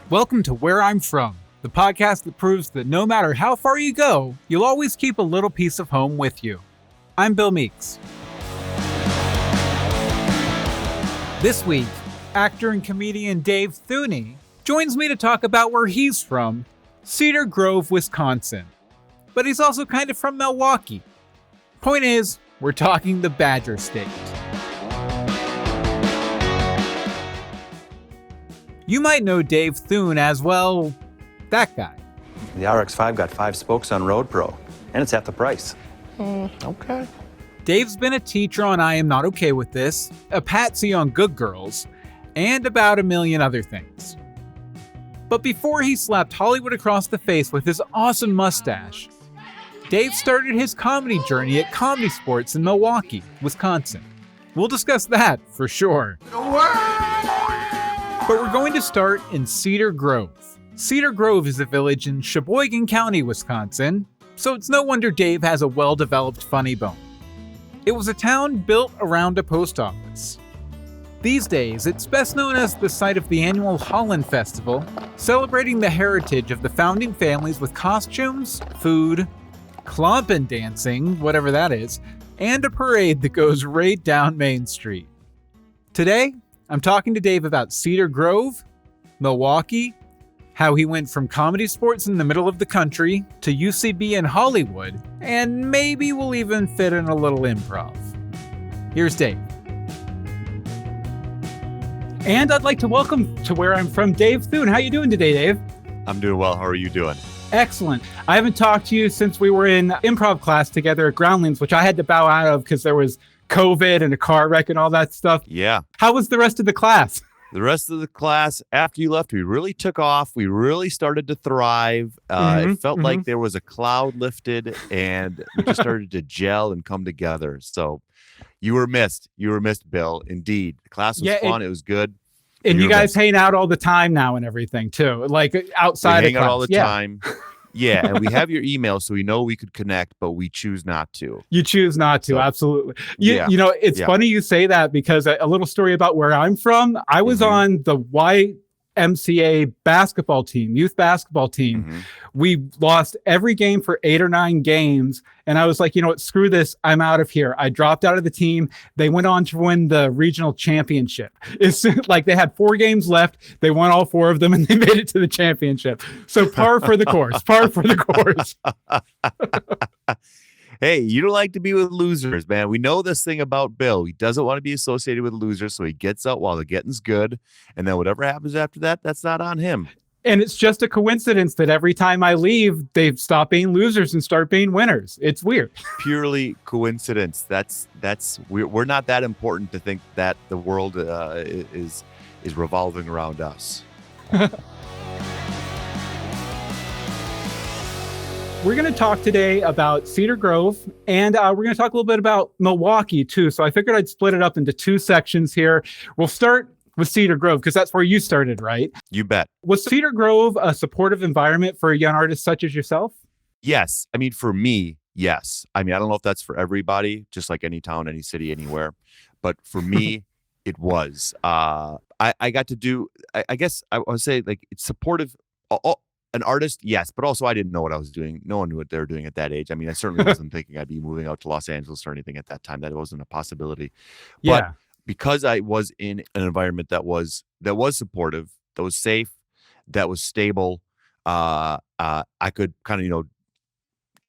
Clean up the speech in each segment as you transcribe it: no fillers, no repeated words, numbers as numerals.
Welcome to Where I'm From, the podcast that proves that no matter how far you go, you'll always keep a little piece of home with you. I'm Bill Meeks. This week, actor and comedian Dave Theune joins me to talk about where he's from, Cedar Grove, Wisconsin. But he's also kind of from Milwaukee. Point is, we're talking the Badger State. You might know Dave Theune as, well, that guy. The RX-5 got 5 spokes on Road Pro, and it's half the price. Okay. Dave's been a teacher on I Am Not Okay With This, a patsy on Good Girls, and about a million other things. But before he slapped Hollywood across the face with his awesome mustache, Dave started his comedy journey at Comedy Sports in Milwaukee, Wisconsin. We'll discuss that for sure. But we're going to start in Cedar Grove. Cedar Grove is a village in Sheboygan County, Wisconsin, so it's no wonder Dave has a well-developed funny bone. It was a town built around a post office. These days, it's best known as the site of the annual Holland Festival, celebrating the heritage of the founding families with costumes, food, Klompen Dancing, whatever that is, and a parade that goes right down Main Street. Today, I'm talking to Dave about Cedar Grove, Milwaukee, how he went from Comedy Sports in the middle of the country to UCB in Hollywood, and maybe we'll even fit in a little improv. Here's Dave. And I'd like to welcome to Where I'm From, Dave Theune. How you doing today, Dave? I'm doing well. How are you doing? Excellent. I haven't talked to you since we were in improv class together at Groundlings, which I had to bow out of because there was COVID and a car wreck and all that stuff. Yeah. How was the rest of the class? The rest of the class, after you left, we really took off. We really started to thrive. It felt like there was a cloud lifted and we just started to gel and come together. So you were missed. You were missed, Bill. Indeed. The class was fun. It was good. And you guys hang out all the time now and everything too, like outside we of hang class. out all the time. Yeah, and we have your email, so we know we could connect, but we choose not to. You choose not to, absolutely. You know, it's funny you say that because a little story about where I'm from. I was on the YMCA basketball team, youth basketball team. We lost every game for 8 or 9 games. And I was like, you know what, screw this. I'm out of here. I dropped out of the team. They went on to win the regional championship. It's like they had 4 games left. They won all 4 of them and they made it to the championship. So par for the course, par for the course. Hey, you don't like to be with losers, man. We know this thing about Bill. He doesn't want to be associated with losers, so he gets out while the getting's good. And then whatever happens after that, that's not on him. And it's just a coincidence that every time I leave, they stop being losers and start being winners. It's weird. Purely coincidence. We're not that important to think that the world is revolving around us. We're going to talk today about Cedar Grove, and we're going to talk a little bit about Milwaukee too. So I figured I'd split it up into 2 sections here. We'll start with Cedar Grove because that's where you started, right? You bet. Was Cedar Grove a supportive environment for young artists such as yourself? Yes. I mean, for me, yes. I mean, I don't know if that's for everybody, just like any town, any city, anywhere. But for me, it was. I got to do, I guess I would say like it's supportive. An artist, yes, but also I didn't know what I was doing. No one knew what they were doing at that age. I mean, I certainly wasn't thinking I'd be moving out to Los Angeles or anything at that time. That wasn't a possibility. But because I was in an environment that was supportive, that was safe, that was stable, I could kind of,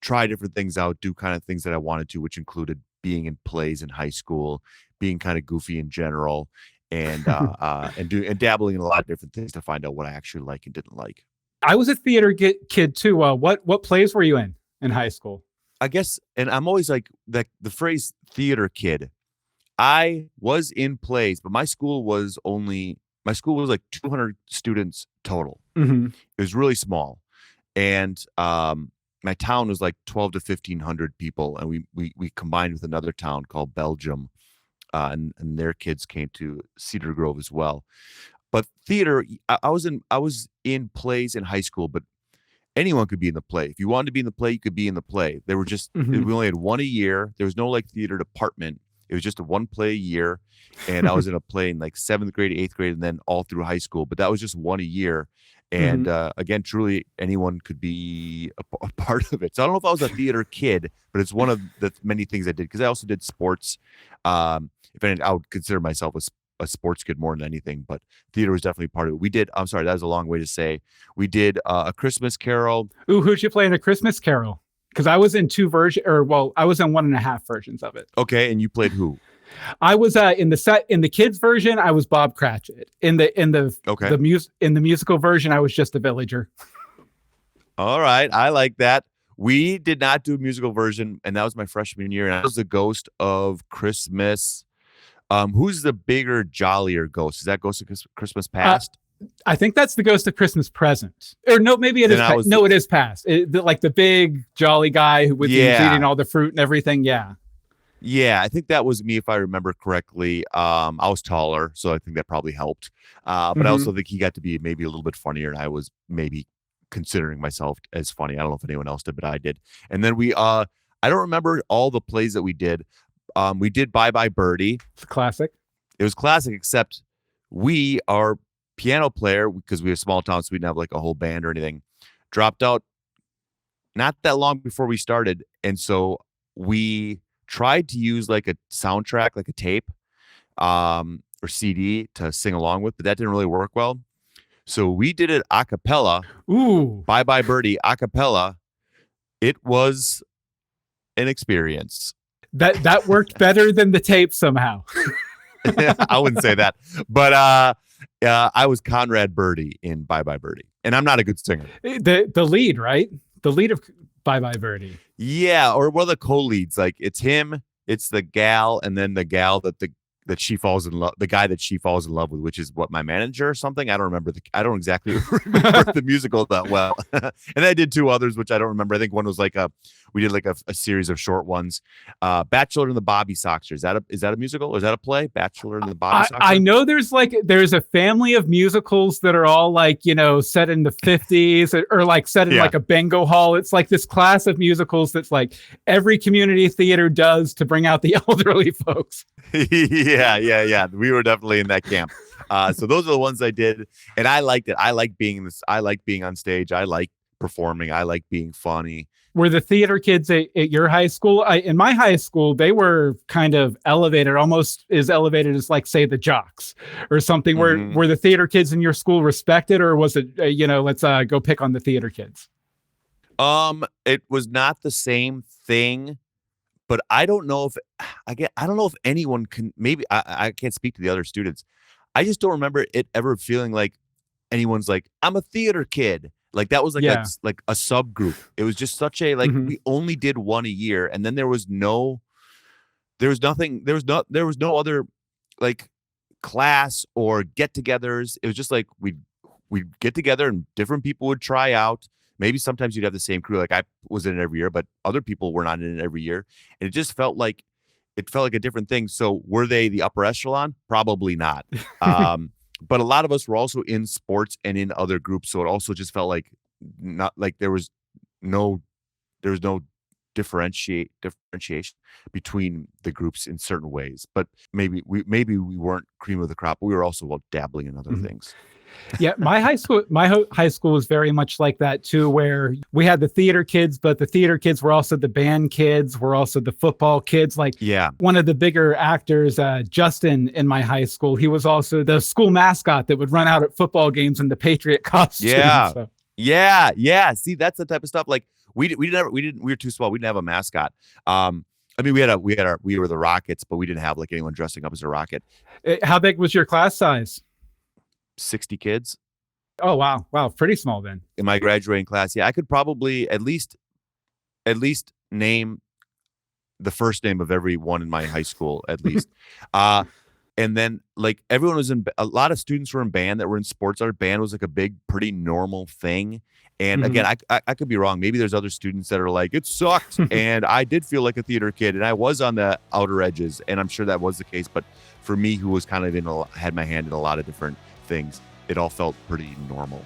try different things out, do kind of things that I wanted to, which included being in plays in high school, being kind of goofy in general, and dabbling in a lot of different things to find out what I actually like and didn't like. I was a theater kid too. What plays were you in high school? I guess, and I'm always like the phrase theater kid. I was in plays, but my school was like 200 students total. It was really small. And my town was like 12 to 1,500 people. And we combined with another town called Belgium. And their kids came to Cedar Grove as well. But theater, I was in plays in high school, but anyone could be in the play. If you wanted to be in the play, you could be in the play. They were just, we only had one a year. There was no like theater department. It was just a 1 play a year. And I was in a play in like 7th grade, 8th grade, and then all through high school. But that was just one a year. And again, truly anyone could be a part of it. So I don't know if I was a theater kid, but it's one of the many things I did, because I also did sports. If anything, I would consider myself a sports kid more than anything, but theater was definitely part of it. We did, I'm sorry, that was a long way to say. We did A Christmas Carol. Ooh, who'd you play in A Christmas Carol? Because I was in two versions, I was in 1.5 versions of it. Okay, and you played who? I was in the kids version. I was Bob Cratchit. In the musical version, I was just a villager. All right, I like that. We did not do a musical version, and that was my freshman year. And I was the ghost of Christmas. Who's the bigger, jollier ghost? Is that Ghost of Christmas Past? I think that's the Ghost of Christmas Present. Or no, maybe it is. It is Past. Like the big jolly guy who was eating all the fruit and everything. Yeah. Yeah, I think that was me, if I remember correctly. I was taller, so I think that probably helped. But I also think he got to be maybe a little bit funnier, and I was maybe considering myself as funny. I don't know if anyone else did, but I did. And then I don't remember all the plays that we did. We did Bye Birdie. It's a classic. It was classic, except our piano player, because we were a small town, so we didn't have like a whole band or anything, dropped out not that long before we started. And so we tried to use like a soundtrack, like a tape or CD to sing along with, but that didn't really work well. So we did it a cappella. Ooh. Bye Birdie a cappella. It was an experience. That worked better than the tape somehow. I wouldn't say that. But I was Conrad Birdie in Bye Birdie. And I'm not a good singer. The lead, right? The lead of Bye Birdie. Yeah, or one of the co-leads. Like it's him, it's the gal, and then the gal that she falls in love, the guy that she falls in love with, which is what, my manager or something. I don't remember. I don't exactly remember the musical that well. And I did 2 others, which I don't remember. I think one was like we did like a series of short ones. Bachelor and the Bobby Soxer. Is that a musical? Or is that a play? Bachelor and the Bobby Soxer? I know there's a family of musicals that are all like, set in the 50s or like set in like a bingo hall. It's like this class of musicals that's like every community theater does to bring out the elderly folks. Yeah. We were definitely in that camp. So those are the ones I did, and I liked it. I like being on stage. I like performing. I like being funny. Were the theater kids at your high school? In my high school, they were kind of elevated, almost as elevated as like, say, the jocks or something. Were the theater kids in your school respected, or was it, let's go pick on the theater kids? It was not the same thing. But I don't know if anyone can, maybe I can't speak to the other students. I just don't remember it ever feeling like anyone's like, I'm a theater kid. Like that was like a subgroup. It was just such a, like, we only did one a year. And then there was no other like class or get-togethers. It was just like, we'd get together and different people would try out. Maybe sometimes you'd have the same crew. Like I was in it every year, but other people were not in it every year. And it just felt like a different thing. So were they the upper echelon? Probably not. But a lot of us were also in sports and in other groups. So it also just felt like not like there was no differentiation between the groups in certain ways. But maybe we weren't cream of the crop. But we were also dabbling in other things. Yeah, my high school was very much like that too, where we had the theater kids, but the theater kids were also the band kids, were also the football kids. Like one of the bigger actors, Justin, in my high school, he was also the school mascot that would run out at football games in the Patriot costume. Yeah. See, that's the type of stuff. Like we were too small. We didn't have a mascot. I mean, we were the Rockets, but we didn't have like anyone dressing up as a Rocket. How big was your class size? 60 kids. Oh, wow. Pretty small then. In my graduating class. Yeah, I could probably at least name the first name of everyone in my high school, at least. And then like everyone was a lot of students were in band that were in sports. Our band was like a big, pretty normal thing. And again, I could be wrong. Maybe there's other students that are like, it sucked. And I did feel like a theater kid and I was on the outer edges. And I'm sure that was the case. But for me, who was kind of had my hand in a lot of different things, it all felt pretty normal.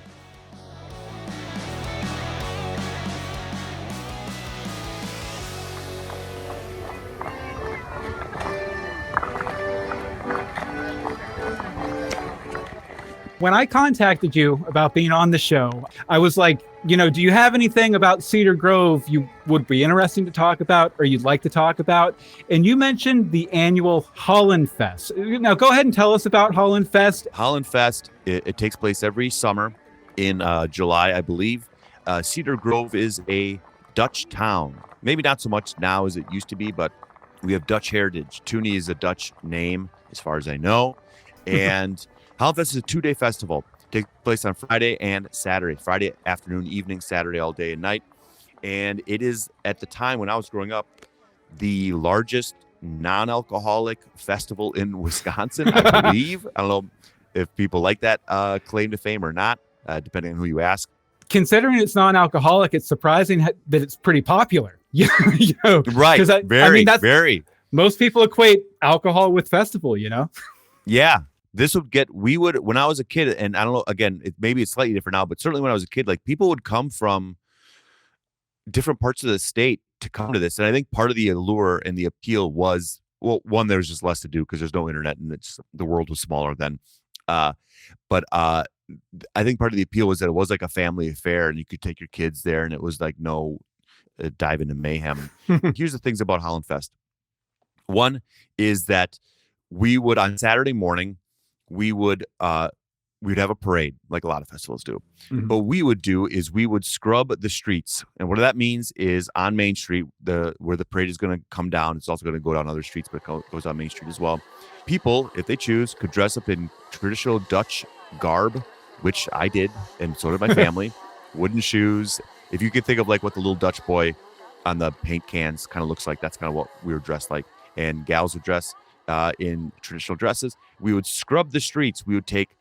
When I contacted you about being on the show, I was like, do you have anything about Cedar Grove you would be interesting to talk about or you'd like to talk about? And you mentioned the annual Holland Fest. Now, go ahead and tell us about Holland Fest. Holland Fest, it takes place every summer in July, I believe. Cedar Grove is a Dutch town. Maybe not so much now as it used to be, but we have Dutch heritage. Theune is a Dutch name, as far as I know. And Holland Fest is a 2-day festival. Takes place on Friday and Saturday. Friday afternoon, evening, Saturday all day and night. And it is, at the time when I was growing up, the largest non-alcoholic festival in Wisconsin, I believe. I don't know if people like that claim to fame or not, depending on who you ask. Considering it's non-alcoholic, it's surprising that it's pretty popular. Right. Very. Most people equate alcohol with festival, Yeah. When I was a kid, and I don't know, again, maybe it's slightly different now, but certainly when I was a kid, like people would come from different parts of the state to come to this. And I think part of the allure and the appeal was, well, one, there's just less to do because there's no internet and the world was smaller then. But I think part of the appeal was that it was like a family affair and you could take your kids there and it was like no dive into mayhem. Here's the things about Holland Fest. One is that we would, on Saturday morning, we'd have a parade like a lot of festivals do. Mm-hmm. What we would do is we would scrub the streets. And what that means is on Main Street, where the parade is going to come down, it's also going to go down other streets, but it goes on Main Street as well. People, if they choose, could dress up in traditional Dutch garb, which I did, and so did my family. Wooden shoes. If you could think of like what the little Dutch boy on the paint cans kind of looks like, that's kind of what we were dressed like. And gals would dress in traditional dresses. We would scrub the streets. We would take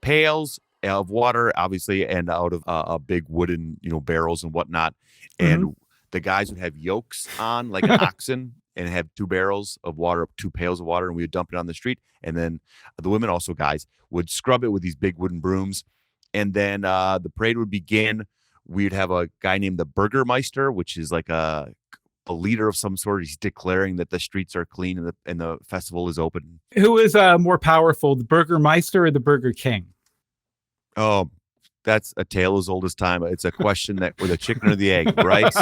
pails of water, obviously, and out of big wooden, barrels and whatnot. And the guys would have yokes on like an oxen and have 2 barrels of water, 2 pails of water, and we would dump it on the street. And then the women, also guys, would scrub it with these big wooden brooms. And then the parade would begin. We'd have a guy named the Burgermeister, which is like a leader of some sort. He's declaring that the streets are clean and the festival is open. Who is more powerful, the Burgermeister or the Burger King? Oh, that's a tale as old as time. It's a question that with a chicken or the egg, right?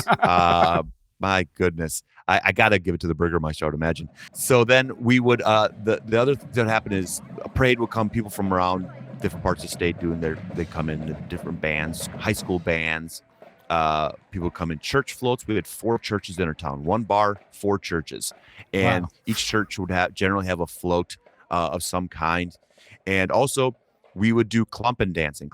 My goodness. I got to give it to the Burgermeister, I would imagine. So then we would, the other thing that happened is a parade would come, people from around different parts of the state they come in different bands, high school bands. People come in church floats. We had 4 churches in our town, 1 bar, 4 churches. And each church would generally have a float of some kind. And also we would do Klompen dancing.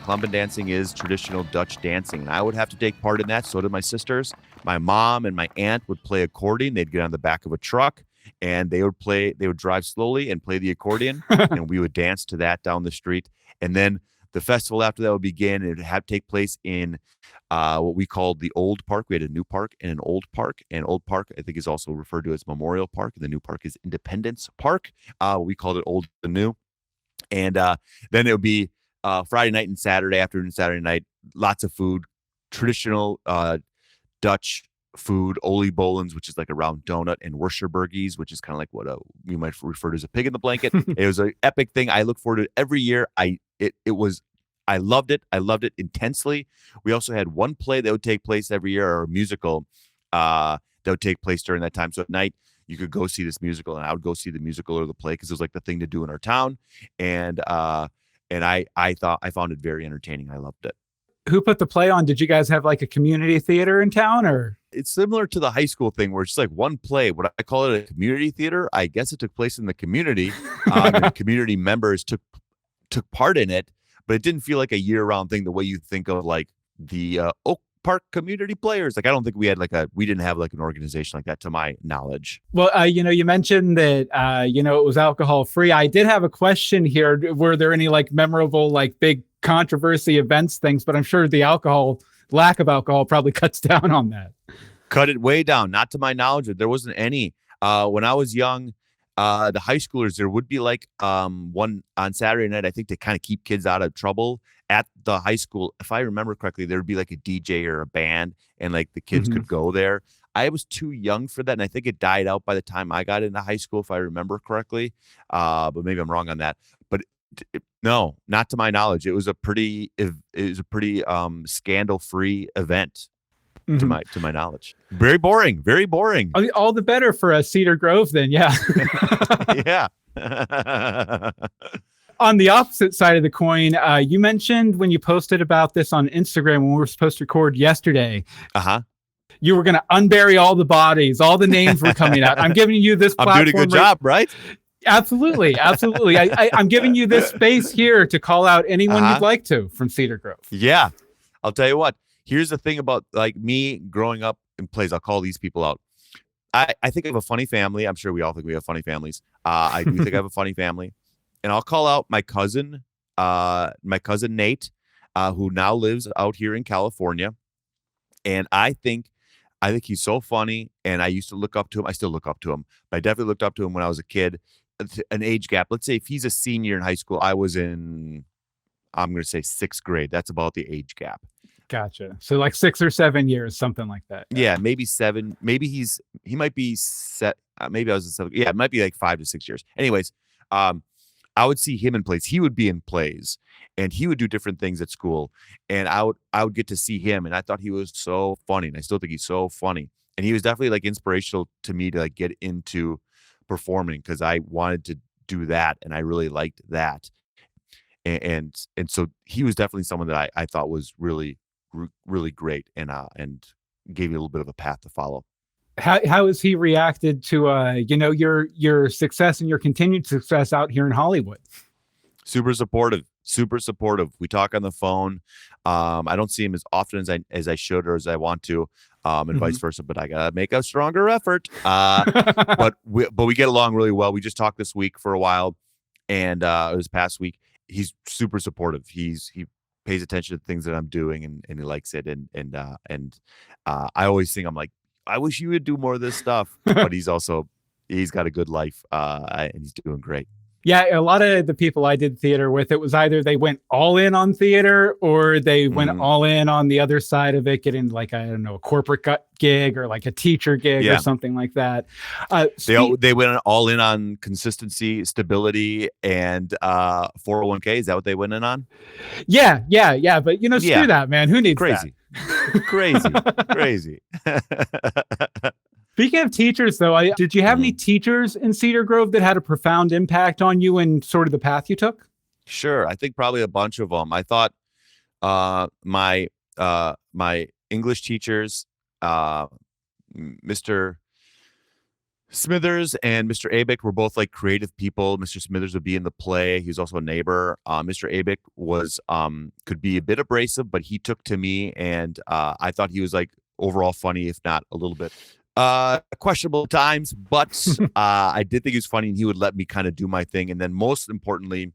Klompen dancing is traditional Dutch dancing. And I would have to take part in that. So did my sisters. My mom and my aunt would play accordion. They'd get on the back of a truck and they would drive slowly and play the accordion. And we would dance to that down the street. And then the festival after that would begin. It would have to take place in what we called the Old Park. We had a new park and an old park. And Old Park, I think, is also referred to as Memorial Park. And the new park is Independence Park. We called it Old and New. And then it would be Friday night and Saturday afternoon, Saturday night, lots of food, traditional Dutch food, Oliebollens, which is like a round donut, and Worstenbroodjes, which is kind of like what you might refer to as a pig in the blanket. It was an epic thing. I look forward to it every year. I loved it. I loved it intensely. We also had one play that would take place every year, or a musical that would take place during that time. So at night, you could go see this musical, and I would go see the musical or the play because it was like the thing to do in our town. And I found it very entertaining. I loved it. Who put the play on? Did you guys have like a community theater in town, or? It's similar to the high school thing where it's just like one play. Would I call it a community theater? I guess it took place in the community. And community members took part in it, but it didn't feel like a year-round thing the way you think of like the Oak Park community players. Like I don't think we didn't have like an organization like that to my knowledge. Well, you mentioned that it was alcohol free. I did have a question here. Were there any like memorable like big controversy events things? But I'm sure the lack of alcohol probably cuts down on that. Cut it way down. Not to my knowledge. There wasn't any. When I was young, the high schoolers, there would be like one on Saturday night. I think to kind of keep kids out of trouble at the high school. If I remember correctly, there would be like a DJ or a band, and like the kids could go there. I was too young for that, and I think it died out by the time I got into high school, if I remember correctly. But maybe I'm wrong on that. But no, not to my knowledge. It was a pretty scandal-free event. To my knowledge. Very boring. Very boring. All the better for Cedar Grove then, yeah. Yeah. On the opposite side of the coin, you mentioned when you posted about this on Instagram when we were supposed to record yesterday, you were going to unbury all the bodies, all the names were coming out. I'm giving you this platform. I'm doing a good job, right? Absolutely. Absolutely. I'm giving you this space here to call out anyone you'd like to from Cedar Grove. Yeah. I'll tell you what. Here's the thing about like me growing up in plays. I'll call these people out. I think I have a funny family. I'm sure we all think we have funny families. I do think I have a funny family. And I'll call out my cousin Nate, who now lives out here in California. And I think he's so funny. And I used to look up to him. I still look up to him. But I definitely looked up to him when I was a kid. An age gap. Let's say if he's a senior in high school, I was in, I'm going to say 6th grade. That's about the age gap. Gotcha. So like 6 or 7 years, something like that. Yeah, maybe 7. Maybe he might be set. Maybe I was in 7. Yeah, it might be like 5 to 6 years. Anyways, I would see him in plays. He would be in plays, and he would do different things at school. And I would get to see him, and I thought he was so funny, and I still think he's so funny. And he was definitely like inspirational to me to like get into performing because I wanted to do that, and I really liked that. And so he was definitely someone that I thought was really great and gave you a little bit of a path to follow. How has he reacted to your success and your continued success out here in Hollywood? Super supportive. We talk on the phone. I don't see him as often as I should or as I want to, and vice versa. But I gotta make a stronger effort. But we get along really well. We just talked this week for a while, and this past week he's super supportive. He pays attention to things that I'm doing and he likes it. And I always think I'm like, I wish you would do more of this stuff, but he's got a good life and he's doing great. Yeah. A lot of the people I did theater with, it was either they went all in on theater or they went all in on the other side of it, getting like, I don't know, a corporate gig or like a teacher gig or something like that. They went all in on consistency, stability, and 401k. Is that what they went in on? Yeah. But screw that, man. Who needs crazy? Crazy. Speaking of teachers, though, did you have any teachers in Cedar Grove that had a profound impact on you and sort of the path you took? Sure. I think probably a bunch of them. I thought my English teachers, Mr. Smithers and Mr. Abick were both like creative people. Mr. Smithers would be in the play. He was also a neighbor. Mr. Abick was could be a bit abrasive, but he took to me, and I thought he was like overall funny, if not a little bit questionable at times. But I did think he was funny, and he would let me kind of do my thing. And then most importantly,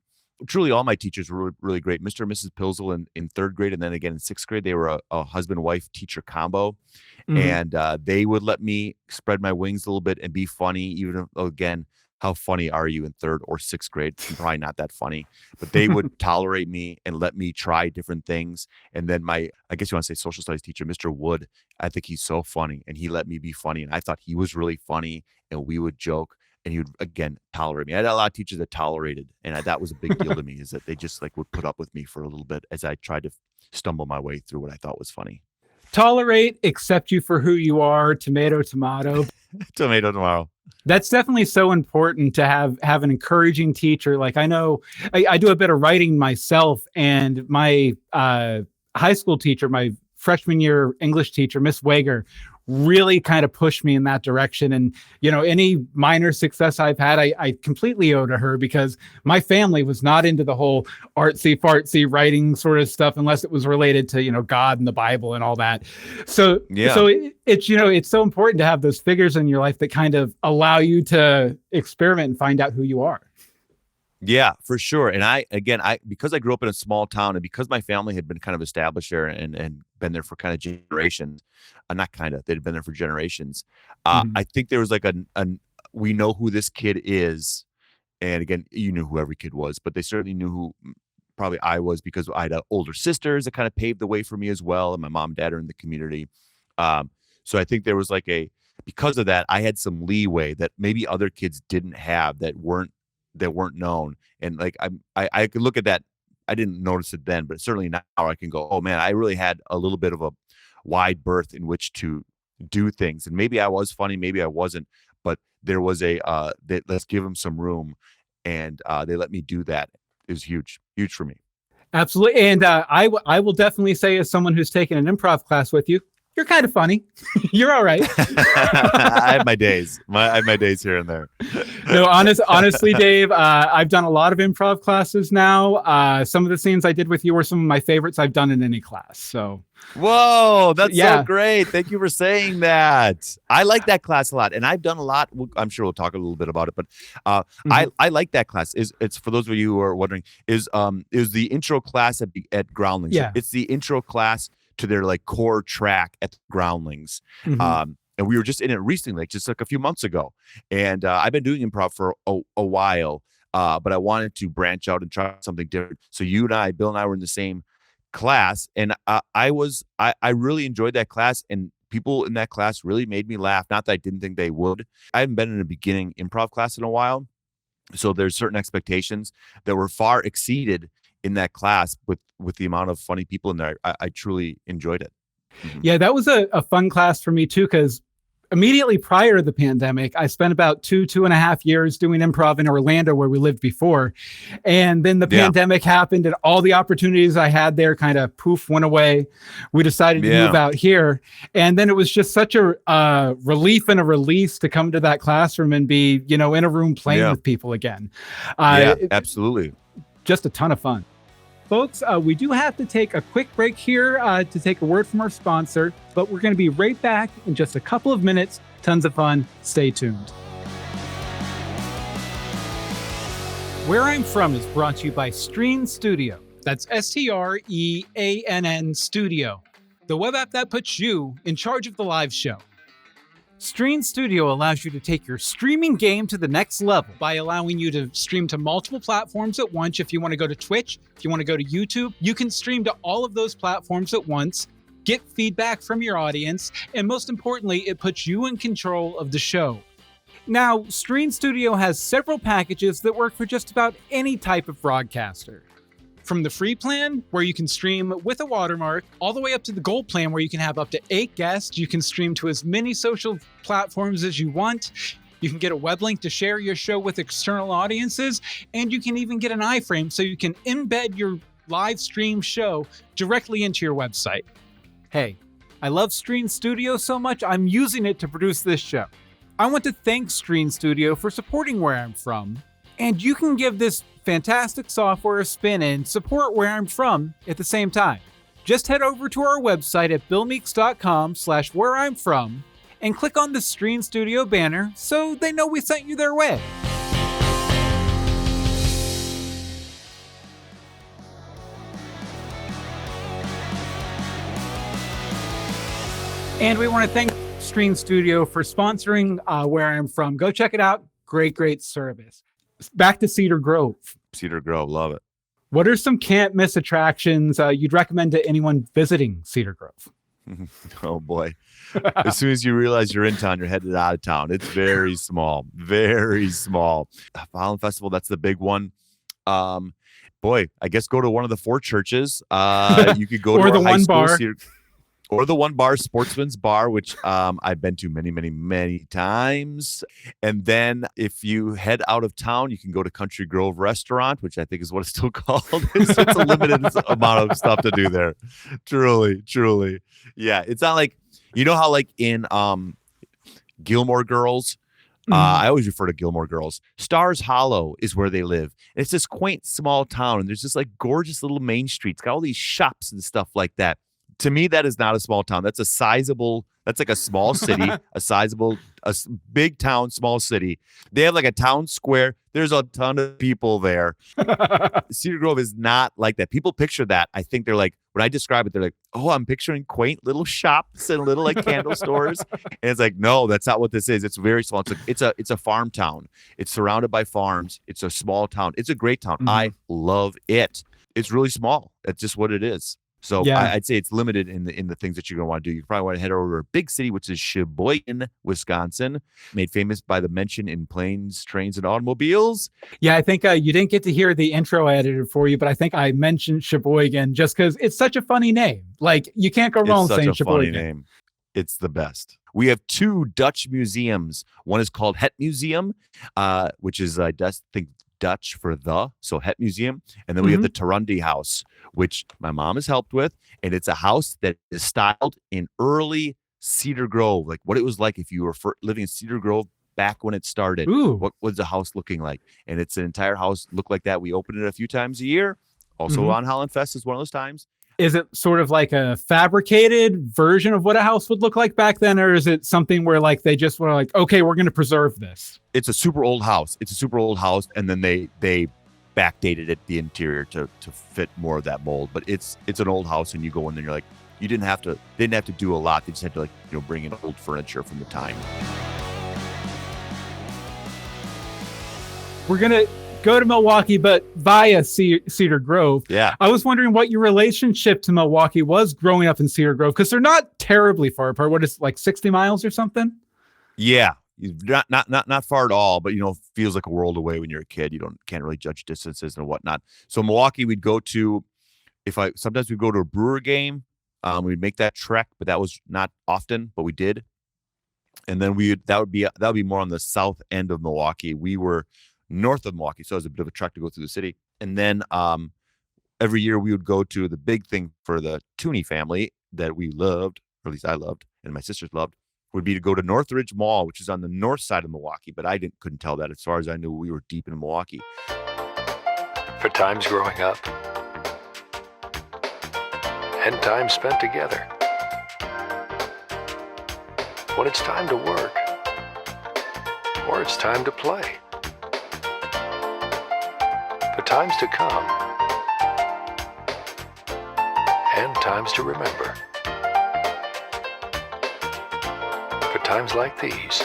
truly all my teachers were really great. Mr. and Mrs. Pilsel in 3rd grade, and then again in 6th grade, they were a husband-wife teacher combo. And they would let me spread my wings a little bit and be funny, even if, again, how funny are you in 3rd or 6th grade? I'm probably not that funny, but they would tolerate me and let me try different things. And then I guess you want to say social studies teacher, Mr. Wood, I think he's so funny, and he let me be funny. And I thought he was really funny, and we would joke, and he would, again, tolerate me. I had a lot of teachers that tolerated, and that was a big deal to me, is that they just like would put up with me for a little bit as I tried to stumble my way through what I thought was funny. Tolerate, accept you for who you are, tomato. Tomato tomorrow. That's definitely so important to have an encouraging teacher. Like I know I do a bit of writing myself, and my high school teacher, my freshman year English teacher, Miss Wager, really kind of pushed me in that direction. And, any minor success I've had, I completely owe to her, because my family was not into the whole artsy fartsy writing sort of stuff unless it was related to, God and the Bible and all that. So, it's so important to have those figures in your life that kind of allow you to experiment and find out who you are. Yeah, for sure. And because I grew up in a small town, and because my family had been kind of established there and been there for kind of generations, they'd been there for generations. I think there was like we know who this kid is. And again, you knew who every kid was, but they certainly knew who probably I was because I had older sisters that kind of paved the way for me as well. And my mom and dad are in the community. So I think there was like because of that, I had some leeway that maybe other kids didn't have that weren't known. And like, I could look at that. I didn't notice it then, but certainly now I can go, oh man, I really had a little bit of a wide berth in which to do things. And maybe I was funny, maybe I wasn't, but there was let's give them some room. And they let me do that. It was huge for me. Absolutely. And I will definitely say, as someone who's taken an improv class with you, you're kind of funny. You're all right. I have my days. I have my days here and there. No, honestly, Dave, I've done a lot of improv classes now. Some of the scenes I did with you were some of my favorites I've done in any class. So, whoa, that's so great. Thank you for saying that. I like that class a lot, and I've done a lot. I'm sure we'll talk a little bit about it, but I like that class. It's for those of you who are wondering, is the intro class at Groundlings. Yeah. It's the intro class to their like core track at the Groundlings. And we were just in it recently, just like a few months ago. And I've been doing improv for a while, but I wanted to branch out and try something different. So Bill and I were in the same class, and I really enjoyed that class, and people in that class really made me laugh. Not that I didn't think they would. I haven't been in a beginning improv class in a while, so there's certain expectations that were far exceeded in that class with the amount of funny people in there. I truly enjoyed it. Yeah, that was a fun class for me too, because immediately prior to the pandemic, I spent about 2.5 years doing improv in Orlando, where we lived before. And then the pandemic happened, and all the opportunities I had there kind of went away. We decided to move out here. And then it was just such a relief and a release to come to that classroom and be, in a room playing with people again. Absolutely. Just a ton of fun. Folks, we do have to take a quick break here to take a word from our sponsor, but we're going to be right back in just a couple of minutes. Tons of fun. Stay tuned. Where I'm From is brought to you by Streann Studio. That's Streann Studio, the web app that puts you in charge of the live show. Streann Studio allows you to take your streaming game to the next level by allowing you to stream to multiple platforms at once. If you want to go to Twitch, if you want to go to YouTube, you can stream to all of those platforms at once, get feedback from your audience, and most importantly, it puts you in control of the show. Now, Streann Studio has several packages that work for just about any type of broadcaster. From the free plan, where you can stream with a watermark, all the way up to the gold plan, where you can have up to 8 guests. You can stream to as many social platforms as you want. You can get a web link to share your show with external audiences, and you can even get an iframe so you can embed your live stream show directly into your website. Hey, I love Streann Studio so much, I'm using it to produce this show. I want to thank Streann Studio for supporting Where I'm From, and you can give this fantastic software a spin and support Where I'm From at the same time. Just head over to our website at billmeeks.com/whereimfrom and click on the Streann Studio banner so they know we sent you their way. And we want to thank Streann Studio for sponsoring Where I'm From. Go check it out. Great service. Back to Cedar Grove. Cedar Grove, love it. What are some can't miss attractions you'd recommend to anyone visiting Cedar Grove? Oh boy. As soon as you realize you're in town, you're headed out of town. It's very small, very small. Holland Festival, that's the big one. Boy, I guess go to one of the 4 churches. You could go or to the one bar. Or the one bar, Sportsman's bar, which I've been to many times. And then if you head out of town, you can go to Country Grove Restaurant, which I think is what it's still called. It's a limited amount of stuff to do there. Truly. Yeah, it's not like, how like in Gilmore Girls, I always refer to Gilmore Girls. Stars Hollow is where they live. And it's this quaint small town, and there's this like gorgeous little main street. It's got all these shops and stuff like that. To me, that is not a small town. That's like a small city, a big town, small city. They have like a town square. There's a ton of people there. Cedar Grove is not like that. People picture that. I think they're like, when I describe it, they're like, "Oh, I'm picturing quaint little shops and little like candle stores." And it's like, no, that's not what this is. It's very small. It's a farm town. It's surrounded by farms. It's a small town. It's a great town. I love it. It's really small. That's just what it is. So I'd say it's limited in the things that you're going to want to do. You probably want to head over to a big city, which is Sheboygan, Wisconsin, made famous by the mention in planes, trains, and automobiles. Yeah, I think you didn't get to hear the intro I edited for you, but I think I mentioned Sheboygan just because it's such a funny name. Like, you can't go wrong saying Sheboygan. It's such a funny name. It's the best. We have 2 Dutch museums. One is called Het Museum, which is, I think, Dutch for so Het Museum. And then we have the TeRonde house, which my mom has helped with. And it's a house that is styled in early Cedar Grove, like what it was like if you were living in Cedar Grove back when it started. Ooh. What was the house looking like? And it's an entire house looked like that. We open it a few times a year. Also on Holland Fest is one of those times. Is it sort of like a fabricated version of what a house would look like back then? Or is it something where like they just were like, okay, we're going to preserve this? It's a super old house. And then they backdated it, the interior, to fit more of that mold. But it's an old house, and you go in and you're like, they didn't have to do a lot. They just had to bring in old furniture from the time. We're going to go to Milwaukee, but via Cedar Grove. Yeah. I was wondering what your relationship to Milwaukee was growing up in Cedar Grove, because they're not terribly far apart. What is it, like 60 miles or something? Yeah. Not far at all, but feels like a world away when you're a kid. You can't really judge distances and whatnot. So Milwaukee, we'd go to, sometimes we'd go to a Brewer game. We'd make that trek, but that was not often, but we did. And then that would be more on the south end of Milwaukee. We were north of Milwaukee, so it was a bit of a trek to go through the city. And then every year we would go to the big thing for the Theune family that we loved, or at least I loved, and my sisters loved, would be to go to Northridge Mall, which is on the north side of Milwaukee. But I couldn't tell that. As far as I knew, we were deep in Milwaukee. For times growing up and time spent together. When it's time to work or it's time to play. For times to come and times to remember. For times like these,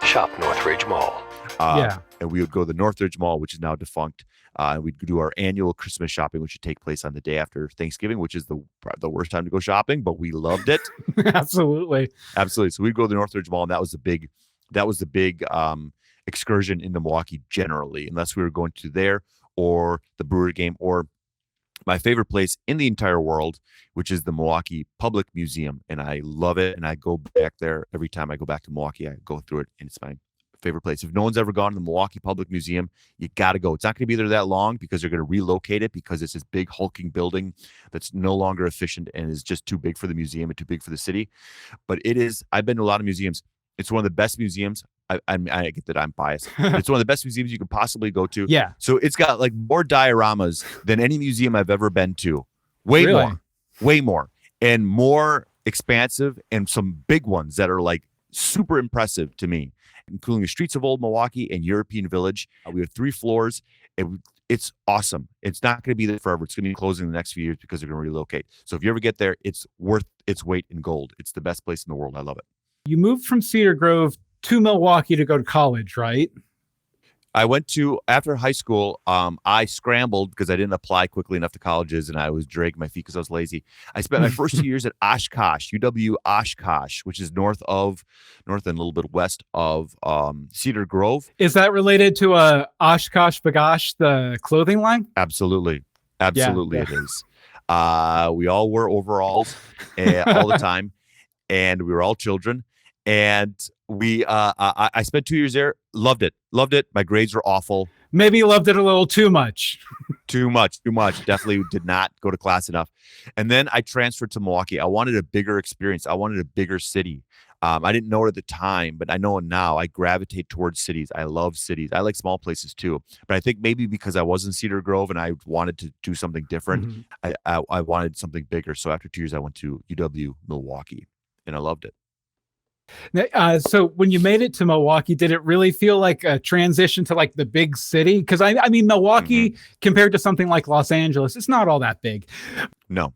shop Northridge Mall. And we would go to the Northridge Mall, which is now defunct. And we'd do our annual Christmas shopping, which would take place on the day after Thanksgiving, which is the worst time to go shopping, but we loved it. Absolutely. So we'd go to the Northridge Mall, and that was the big excursion into Milwaukee generally, unless we were going to there or the Brewer game, or my favorite place in the entire world, which is the Milwaukee Public Museum. And I love it. And I go back there every time I go back to Milwaukee. I go through it, and it's my favorite place. If no one's ever gone to the Milwaukee Public Museum, you got to go. It's not going to be there that long because they're going to relocate it, because it's this big hulking building that's no longer efficient and is just too big for the museum and too big for the city. But it is, I've been to a lot of museums. It's one of the best museums. I get that I'm biased. It's one of the best museums you could possibly go to. Yeah. So it's got like more dioramas than any museum I've ever been to. Way more, and more expansive, and some big ones that are like super impressive to me, including the streets of Old Milwaukee and European Village. We have 3 floors. It's awesome. It's not going to be there forever. It's going to be closing in the next few years because they're going to relocate. So if you ever get there, it's worth its weight in gold. It's the best place in the world. I love it. You moved from Cedar Grove to Milwaukee to go to college, right? I went to, after high school, I scrambled because I didn't apply quickly enough to colleges, and I was dragging my feet because I was lazy. I spent my first 2 years at Oshkosh, UW Oshkosh, which is north and a little bit west of Cedar Grove. Is that related to Oshkosh Bagosh, the clothing line? Absolutely. Yeah. It is. We all wore overalls all the time, and we were all children. And I spent 2 years there. Loved it. My grades were awful. Maybe you loved it a little too much. Too much. Definitely did not go to class enough. And then I transferred to Milwaukee. I wanted a bigger experience. I wanted a bigger city. I didn't know it at the time, but I know it now. I gravitate towards cities. I love cities. I like small places too. But I think maybe because I was in Cedar Grove and I wanted to do something different, I wanted something bigger. So after 2 years, I went to UW Milwaukee, and I loved it. So when you made it to Milwaukee, did it really feel like a transition to like the big city? Because I mean, Milwaukee compared to something like Los Angeles, it's not all that big. No.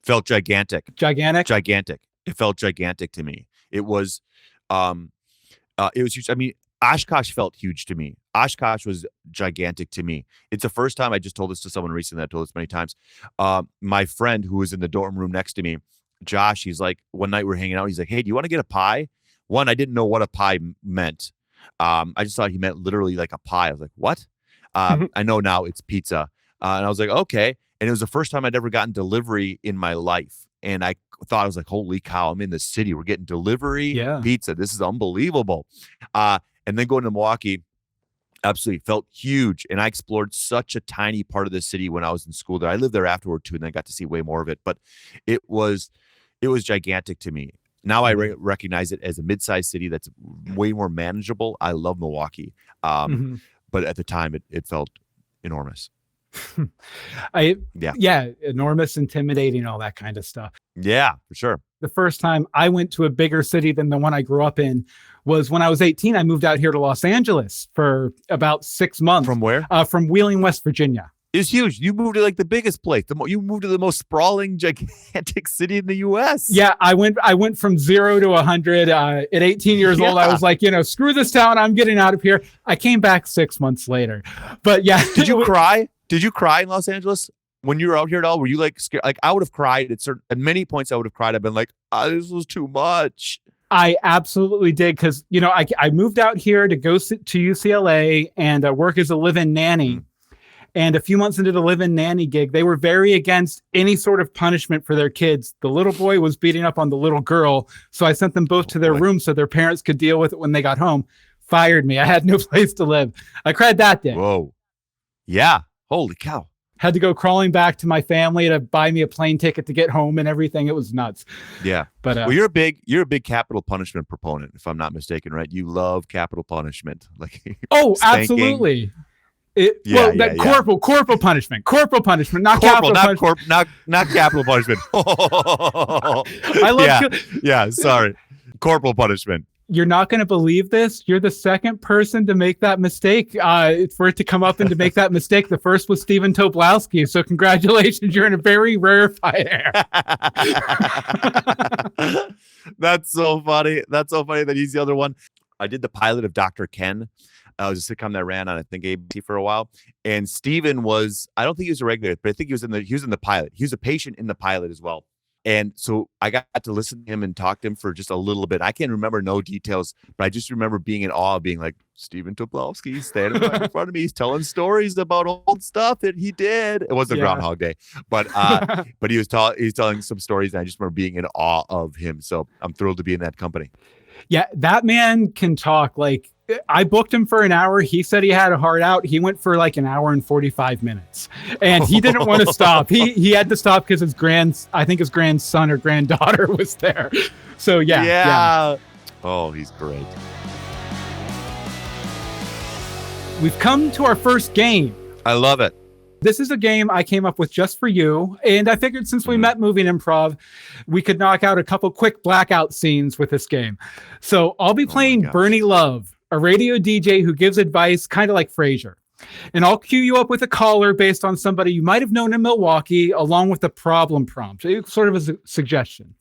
Felt gigantic. Gigantic? Gigantic. It felt gigantic to me. It was huge. I mean, Oshkosh felt huge to me. Oshkosh was gigantic to me. It's the first time, I just told this to someone recently, I told this many times. My friend who was in the dorm room next to me, Josh, he's like, one night we're hanging out. He's like, hey, do you want to get a pie? One, I didn't know what a pie meant. I just thought he meant literally like a pie. I was like, what? I know now it's pizza. And I was like, okay. And it was the first time I'd ever gotten delivery in my life. And I thought, I was like, holy cow, I'm in the city. We're getting delivery pizza. This is unbelievable. And then going to Milwaukee, absolutely felt huge. And I explored such a tiny part of the city when I was in school there. I lived there afterward too, and then I got to see way more of it. But it was gigantic to me. Now I recognize it as a mid-sized city that's way more manageable. I love Milwaukee. But at the time, it felt enormous. Enormous, intimidating, all that kind of stuff. Yeah, for sure. The first time I went to a bigger city than the one I grew up in was when I was 18. I moved out here to Los Angeles for about 6 months. From where? From Wheeling, West Virginia. It's huge. You moved to like the biggest place. You moved to the most sprawling, gigantic city in the U.S. Yeah, I went from 0 to 100 at 18 years old. I was like, screw this town. I'm getting out of here. I came back 6 months later. But yeah. Did you cry? Did you cry in Los Angeles when you were out here at all? Were you like scared? Like I would have cried at many points. I would have cried. I've been like, this was too much. I absolutely did. Cause I moved out here to go to UCLA and work as a live-in nanny. And a few months into the live-in nanny gig, they were very against any sort of punishment for their kids. The little boy was beating up on the little girl. So I sent them both to their room so their parents could deal with it when they got home. Fired me. I had no place to live. I cried that day. Whoa. Yeah. Holy cow. Had to go crawling back to my family to buy me a plane ticket to get home and everything. It was nuts. Yeah. But well, you're a big capital punishment proponent, if I'm not mistaken, right? You love capital punishment. Like spanking. Absolutely. Corporal punishment, not capital punishment. Not capital punishment. I love sorry. Corporal punishment. You're not going to believe this. You're the second person to make that mistake. For it to come up and to make that mistake, the first was Stephen Tobolowsky. So congratulations, you're in a very rarefied air. That's so funny. That's so funny that he's the other one. I did the pilot of Dr. Ken. It was a sitcom that ran on, I think, ABC for a while. And Stephen was, I don't think he was a regular, but I think he was in the pilot. He was a patient in the pilot as well. And so I got to listen to him and talk to him for just a little bit. I can't remember no details, but I just remember being in awe, being like, Stephen Tobolowsky standing right in front of me. He's telling stories about old stuff that he did. It wasn't Groundhog Day, but he's telling some stories, and I just remember being in awe of him. So I'm thrilled to be in that company. Yeah, that man can talk. Like, I booked him for an hour. He said he had a heart out. He went for like an hour and 45 minutes, and he didn't want to stop. He had to stop because his grandson or granddaughter was there. So yeah. Oh, he's great. We've come to our first game. I love it. This is a game I came up with just for you. And I figured since we met moving improv, we could knock out a couple quick blackout scenes with this game. So I'll be playing Bernie Love, a radio DJ who gives advice kind of like Frasier. And I'll cue you up with a caller based on somebody you might have known in Milwaukee, along with a problem prompt, sort of a suggestion.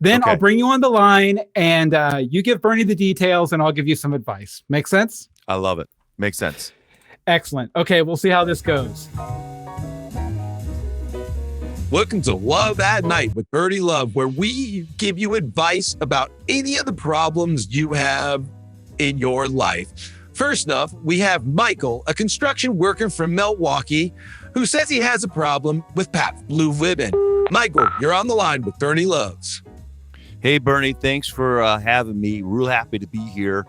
Then I'll bring you on the line and you give Bernie the details and I'll give you some advice. Make sense? I love it. Makes sense. Excellent. Okay, we'll see how this goes. Welcome to Love at Night with Bernie Love, where we give you advice about any of the problems you have in your life. First off, we have Michael, a construction worker from Milwaukee, who says he has a problem with Pabst Blue Ribbon. Michael, you're on the line with Bernie Loves. Hey, Bernie, thanks for having me. Real happy to be here.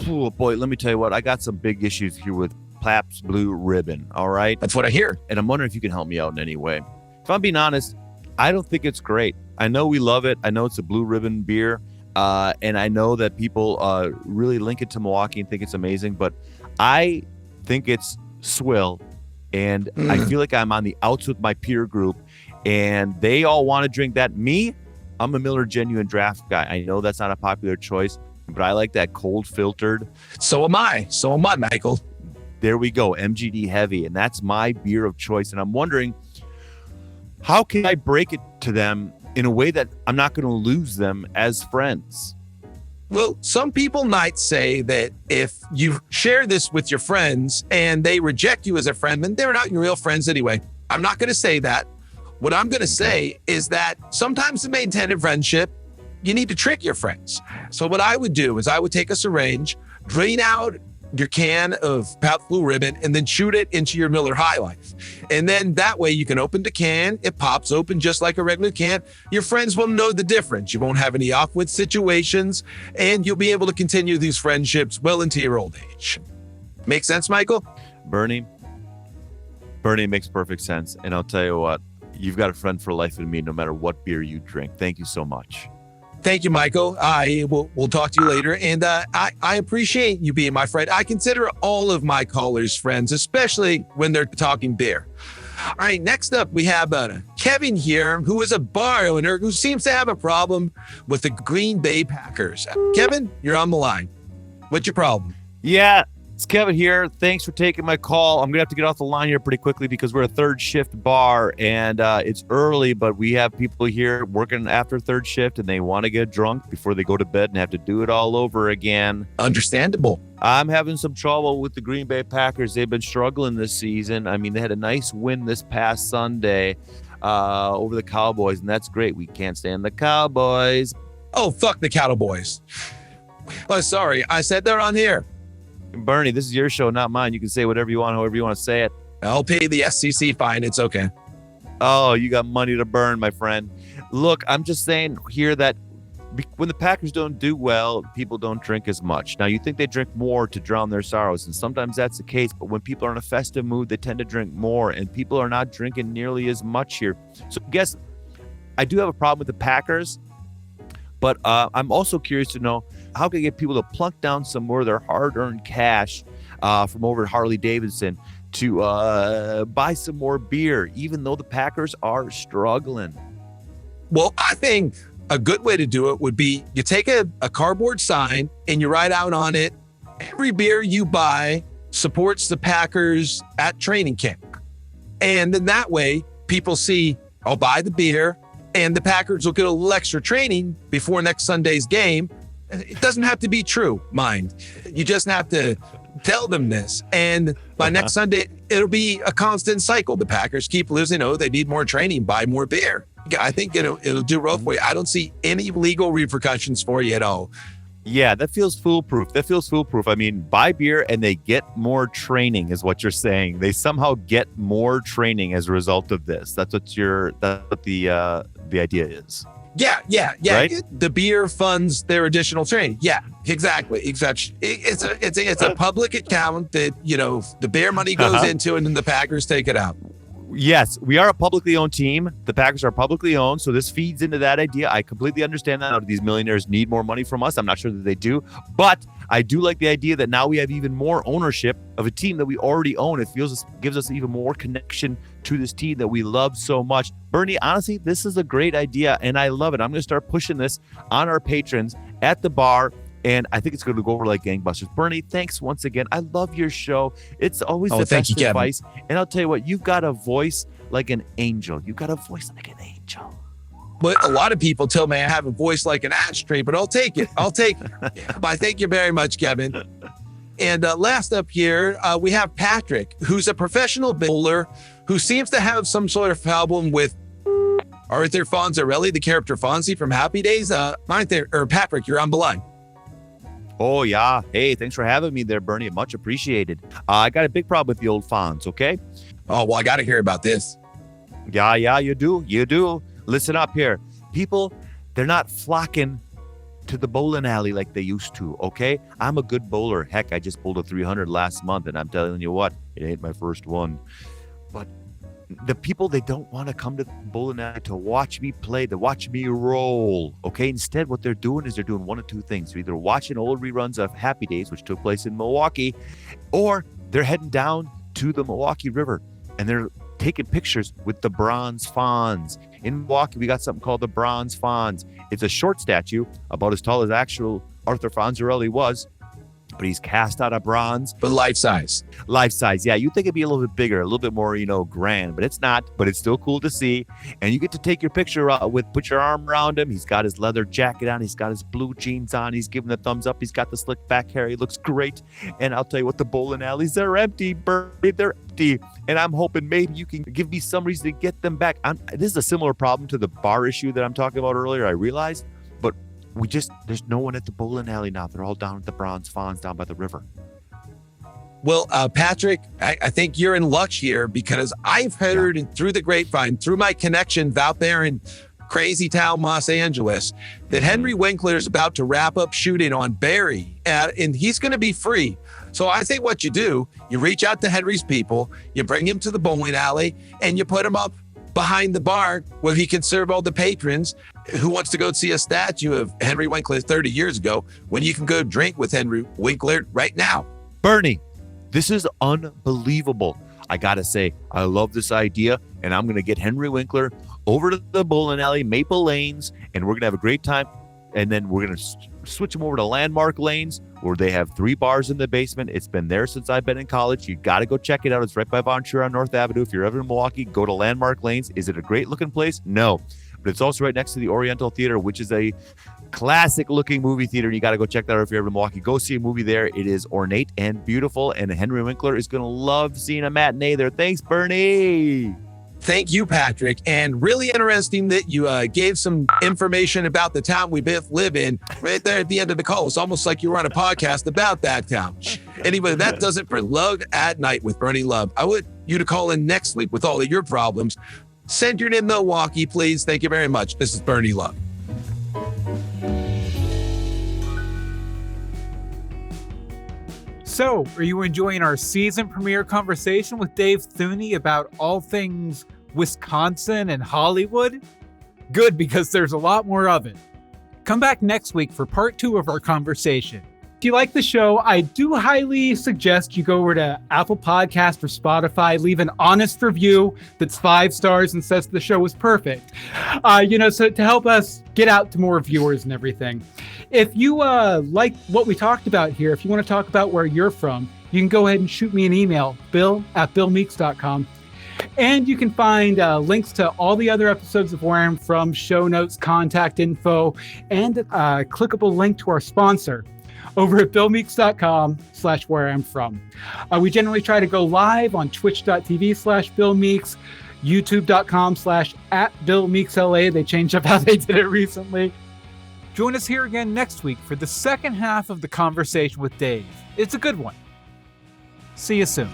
Oh, boy, let me tell you what, I got some big issues here with Pabst Blue Ribbon, all right? That's what I hear. And I'm wondering if you can help me out in any way. If I'm being honest, I don't think it's great. I know we love it. I know it's a Blue Ribbon beer. And I know that people really link it to Milwaukee and think it's amazing, but I think it's swill. And I feel like I'm on the outs with my peer group and they all want to drink that. Me, I'm a Miller Genuine Draft guy. I know that's not a popular choice, but I like that cold filtered. So am I, Michael. There we go, MGD heavy, and that's my beer of choice. And I'm wondering, how can I break it to them in a way that I'm not going to lose them as friends? Well, some people might say that if you share this with your friends and they reject you as a friend, then they're not your real friends anyway. I'm not going to say that. What I'm going to say is that sometimes to maintain a friendship, you need to trick your friends. So what I would do is I would take a syringe, drain out your can of Pabst Blue Ribbon, and then shoot it into your Miller High Life. And then that way you can open the can. It pops open just like a regular can. Your friends will know the difference. You won't have any awkward situations, and you'll be able to continue these friendships well into your old age. Make sense, Michael? Bernie, it makes perfect sense. And I'll tell you what, you've got a friend for life in me, no matter what beer you drink. Thank you so much. Thank you, Michael. We'll talk to you later. And I appreciate you being my friend. I consider all of my callers friends, especially when they're talking beer. All right, next up, we have Kevin here, who is a bar owner who seems to have a problem with the Green Bay Packers. Kevin, you're on the line. What's your problem? Yeah, it's Kevin here. Thanks for taking my call. I'm going to have to get off the line here pretty quickly because we're a third shift bar and it's early, but we have people here working after third shift and they want to get drunk before they go to bed and have to do it all over again. Understandable. I'm having some trouble with the Green Bay Packers. They've been struggling this season. I mean, they had a nice win this past Sunday over the Cowboys, and that's great. We can't stand the Cowboys. Oh, fuck the Cowboys. Oh, sorry. I said they're on here. Bernie, this is your show, not mine. You can say whatever you want, however you want to say it. I'll pay the SCC fine. It's okay. Oh, you got money to burn, my friend. Look, I'm just saying here that when the Packers don't do well, people don't drink as much. Now, you think they drink more to drown their sorrows, and sometimes that's the case. But when people are in a festive mood, they tend to drink more, and people are not drinking nearly as much here. So I guess I do have a problem with the Packers, but I'm also curious to know how can I get people to plunk down some more of their hard-earned cash from over at Harley Davidson to buy some more beer, even though the Packers are struggling. Well, I think a good way to do it would be you take a cardboard sign and you write out on it, every beer you buy supports the Packers at training camp. And then that way people see, I'll buy the beer and the Packers will get a little extra training before next Sunday's game. It doesn't have to be true, mind. You just have to tell them this. And by next Sunday, it'll be a constant cycle. The Packers keep losing. Oh, they need more training, buy more beer. I think it'll do well for you. I don't see any legal repercussions for you at all. Yeah, that feels foolproof. I mean, buy beer and they get more training is what you're saying. They somehow get more training as a result of this. That's what the idea is. Yeah. Right? The beer funds their additional training. Yeah, exactly. It's a public account that, the beer money goes into and then the Packers take it out. Yes, we are a publicly owned team. The Packers are publicly owned, so this feeds into that idea. I completely understand that. These millionaires need more money from us. I'm not sure that they do, but I do like the idea that now we have even more ownership of a team that we already own. It gives us even more connection to this team that we love so much. Bernie, honestly, this is a great idea, and I love it. I'm going to start pushing this on our patrons at the bar, and I think it's going to go over like gangbusters. Bernie, thanks once again. I love your show. It's always the best advice. And I'll tell you what, you've got a voice like an angel. You've got a voice like an angel. But a lot of people tell me I have a voice like an ashtray, but I'll take it. But thank you very much, Kevin. And last up here, we have Patrick, who's a professional bowler who seems to have some sort of problem with Arthur Fonzarelli, the character Fonzie from Happy Days. Patrick, you're on the line. Oh, yeah. Hey, thanks for having me there, Bernie. Much appreciated. I got a big problem with the old Fonz, okay? Oh, well, I got to hear about this. Yeah, you do. Listen up here. People, they're not flocking to the bowling alley like they used to, okay? I'm a good bowler. Heck, I just bowled a 300 last month, and I'm telling you what, it ain't my first one. But the people, they don't want to come to the bowling alley to watch me play, to watch me roll, okay? Instead, what they're doing is they're doing one of two things. They're either watching old reruns of Happy Days, which took place in Milwaukee, or they're heading down to the Milwaukee River, and they're taking pictures with the Bronze Fonz. In Milwaukee, we got something called the Bronze Fonz. It's a short statue about as tall as actual Arthur Fonzarelli was, but he's cast out of bronze. But life size. Life size, yeah. You'd think it'd be a little bit bigger, a little bit more, grand, but it's not. But it's still cool to see. And you get to take your picture put your arm around him. He's got his leather jacket on. He's got his blue jeans on. He's giving the thumbs up. He's got the slick back hair. He looks great. And I'll tell you what, the bowling alleys, they're empty, Birdie. They're empty. And I'm hoping maybe you can give me some reason to get them back. This is a similar problem to the bar issue that I'm talking about earlier, I realized. But there's no one at the bowling alley now. They're all down at the Bronze Fonz down by the river. Well, Patrick, I think you're in luck here because I've heard through the grapevine, through my connections out there in crazy town Los Angeles, that Henry Winkler is about to wrap up shooting on Barry, and he's going to be free. So I think what you do, you reach out to Henry's people, you bring him to the bowling alley, and you put him up behind the bar where he can serve all the patrons who wants to go see a statue of Henry Winkler 30 years ago when you can go drink with Henry Winkler right now. Bernie, this is unbelievable. I gotta say, I love this idea, and I'm gonna get Henry Winkler over to the bowling alley, Maple Lanes, and we're gonna have a great time. And then we're gonna switch them over to Landmark Lanes, where they have 3 bars in the basement. It's been there since I've been in college. You got to go check it out. It's right by Ventura on North Avenue. If you're ever in Milwaukee, go to Landmark Lanes. Is it a great looking place? No, but it's also right next to the Oriental Theater, which is a classic looking movie theater. You got to go check that out if you're ever in Milwaukee. Go see a movie there. It is ornate and beautiful, and Henry Winkler is going to love seeing a matinee there. Thanks, Bernie. Thank you, Patrick. And really interesting that you gave some information about the town we both live in right there at the end of the call. It's almost like you were on a podcast about that town. Anyway, that does it for Love at Night with Bernie Love. I want you to call in next week with all of your problems. Centered in Milwaukee, please. Thank you very much. This is Bernie Love. So, are you enjoying our season premiere conversation with Dave Theune about all things Wisconsin and Hollywood? Good, because there's a lot more of it. Come back next week for part 2 of our conversation. If you like the show, I do highly suggest you go over to Apple Podcast or Spotify, leave an honest review that's 5 stars and says the show was perfect. So to help us get out to more viewers and everything. If you like what we talked about here, if you want to talk about where you're from, you can go ahead and shoot me an email, bill@billmeeks.com. And you can find links to all the other episodes of Where I'm From, show notes, contact info, and a clickable link to our sponsor over at billmeeks.com/whereimfrom. We generally try to go live on twitch.tv/billmeeks, youtube.com/@billmeeksla. They changed up how they did it recently. Join us here again next week for the second half of the conversation with Dave. It's a good one. See you soon.